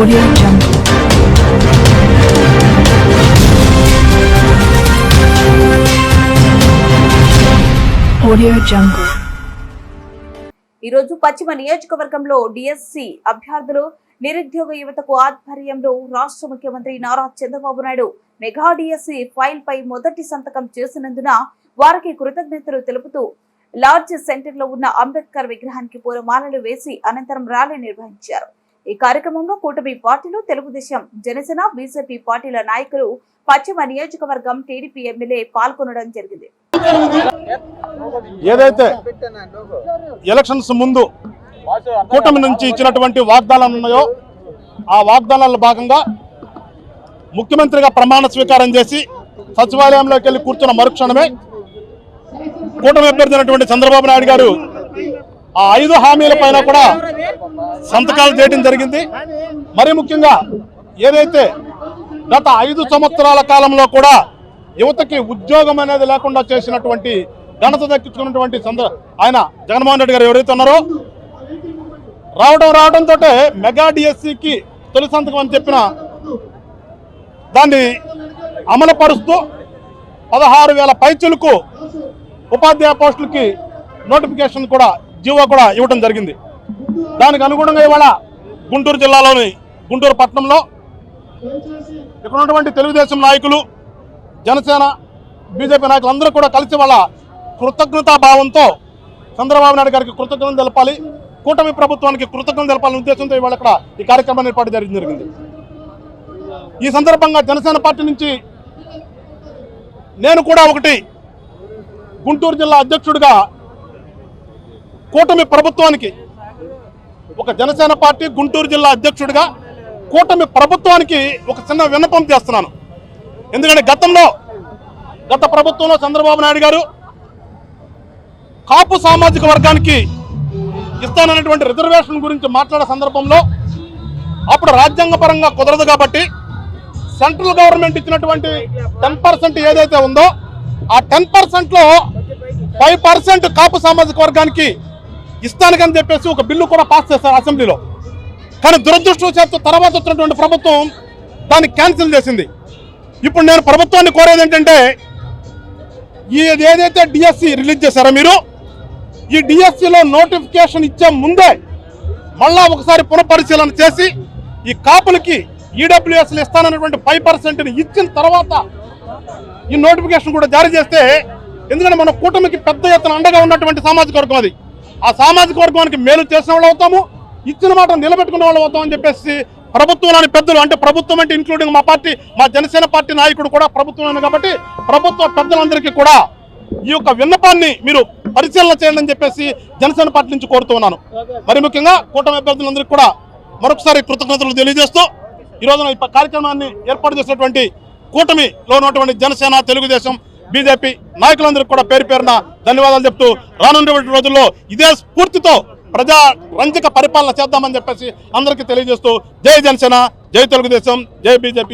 Audio Jungle. Audio Jungle. ఈరోజు పశ్చిమ నియోజకవర్గంలో డిఎస్సి అభ్యర్థులు నిరుద్యోగ యువతకు ఆధ్వర్యంలో రాష్ట్ర ముఖ్యమంత్రి Nara Chandrababu Naidu mega DSC file పై మొదటి సంతకం చేసినందున వారికి కృతజ్ఞతలు తెలుపుతూ లార్జ్ సెంటర్ లో ఉన్న అంబేద్కర్ విగ్రహానికి పూలమాలలు వేసి అనంతరం ర్యాలీ నిర్వహించారు. ఈ కార్యక్రమంలో కూటమి పార్టీలు, తెలుగుదేశం, జనసేన, బీజేపీ పార్టీల నాయకులు, పశ్చిమ నియోజకవర్గం టీడీపీ ఎమ్మెల్యే పాల్గొనడం జరిగింది. ఏదైతే ఎలక్షన్స్ ముందు కూటమి నుంచి ఇచ్చినటువంటి వాగ్దానాలు ఉన్నాయో ఆ వాగ్దానాల్లో భాగంగా ముఖ్యమంత్రిగా ప్రమాణ స్వీకారం చేసి సచివాలయంలోకి వెళ్ళి కూర్చున్న మరుక్షణమే కూటమి అభ్యర్థి అయినటువంటి చంద్రబాబు నాయుడు గారు ఆ 5 హామీల పైన కూడా సంతకాలు చేయడం జరిగింది. మరి ముఖ్యంగా ఏదైతే గత 5 సంవత్సరాల కాలంలో కూడా యువతకి ఉద్యోగం అనేది లేకుండా చేసినటువంటి ఘనత దక్కించుకున్నటువంటి ఆయన జగన్మోహన్ రెడ్డి గారు ఎవరైతే ఉన్నారో రావడంతో మెగా డిఎస్సికి తొలి సంతకం అని చెప్పిన దాన్ని అమలు పరుస్తూ 16,000 పైచులకు ఉపాధ్యాయ పోస్టులకి నోటిఫికేషన్ కూడా జీవో కూడా ఇవ్వడం జరిగింది. దానికి అనుగుణంగా ఇవాళ గుంటూరు జిల్లాలోని గుంటూరు పట్టణంలో ఇక్కడ ఉన్నటువంటి తెలుగుదేశం నాయకులు, జనసేన, బీజేపీ నాయకులు అందరూ కూడా కలిసి వాళ్ళ కృతజ్ఞతా భావంతో చంద్రబాబు నాయుడు గారికి కృతజ్ఞతలు తెలపాలి, కూటమి ప్రభుత్వానికి కృతజ్ఞతలు తెలపాలనే ఉద్దేశంతో ఇవాళ ఇక్కడ ఈ కార్యక్రమాన్ని ఏర్పాటు జరిగింది. ఈ సందర్భంగా జనసేన పార్టీ నుంచి నేను కూడా ఒకటి గుంటూరు జిల్లా అధ్యక్షుడిగా కూటమి ప్రభుత్వానికి, ఒక జనసేన పార్టీ గుంటూరు జిల్లా అధ్యక్షుడిగా కూటమి ప్రభుత్వానికి ఒక చిన్న విన్నపం చేస్తున్నాను. ఎందుకంటే గత ప్రభుత్వంలో చంద్రబాబు నాయుడు గారు కాపు సామాజిక వర్గానికి ఇస్తానన్నటువంటి రిజర్వేషన్ గురించి మాట్లాడే సందర్భంలో అప్పుడు రాజ్యాంగపరంగా కుదరదు కాబట్టి సెంట్రల్ గవర్నమెంట్ ఇచ్చినటువంటి 10% ఏదైతే ఉందో ఆ 10%లో 5% కాపు సామాజిక వర్గానికి ఇస్తానని చెప్పేసి ఒక బిల్లు కూడా పాస్ చేస్తారు అసెంబ్లీలో. కానీ దురదృష్టవశాత్తు తర్వాత వచ్చినటువంటి ప్రభుత్వం దాన్ని క్యాన్సిల్ చేసింది. ఇప్పుడు నేను ప్రభుత్వాన్ని కోరేది ఏంటంటే ఏదైతే డిఎస్సి రిలీజ్ చేశారో మీరు ఈ డిఎస్సిలో నోటిఫికేషన్ ఇచ్చే ముందే మళ్ళా ఒకసారి పునఃపరిశీలన చేసి ఈ కాపులకి ఈడబ్ల్యూఎస్లు ఇస్తానన్నటువంటి 5%ని ఇచ్చిన తర్వాత ఈ నోటిఫికేషన్ కూడా జారీ చేస్తే, ఎందుకంటే మన కూటమికి పెద్ద ఎత్తున అండగా ఉన్నటువంటి సామాజిక వర్గం అది, ఆ సామాజిక వర్గానికి మేలు చేసిన వాళ్ళు అవుతాము, ఇచ్చిన మాట నిలబెట్టుకునే వాళ్ళు అవుతాం అని చెప్పేసి ప్రభుత్వంలోని పెద్దలు, అంటే ప్రభుత్వం అంటే ఇంక్లూడింగ్ మా పార్టీ, మా జనసేన పార్టీ నాయకుడు కూడా ప్రభుత్వంలోనే కాబట్టి ప్రభుత్వ పెద్దలందరికీ కూడా ఈ యొక్క విన్నపాన్ని మీరు పరిశీలన చేయండి అని చెప్పేసి జనసేన పార్టీ నుంచి కోరుతున్నాను. మరి ముఖ్యంగా కూటమి అభ్యర్థులందరికీ కూడా మరొకసారి కృతజ్ఞతలు తెలియజేస్తూ ఈ రోజున ఈ కార్యక్రమాన్ని ఏర్పాటు చేసినటువంటి కూటమిలో ఉన్నటువంటి జనసేన, తెలుగుదేశం, బీజేపీ నాయకులందరికీ కూడా పేరు పేరున ధన్యవాదాలు చెప్తూ రానున్నటువంటి రోజుల్లో ఇదే స్ఫూర్తితో ప్రజా రంజక పరిపాలన చేద్దామని చెప్పేసి అందరికీ తెలియజేస్తూ జై జనసేన, జై తెలుగుదేశం, జై బీజేపీ.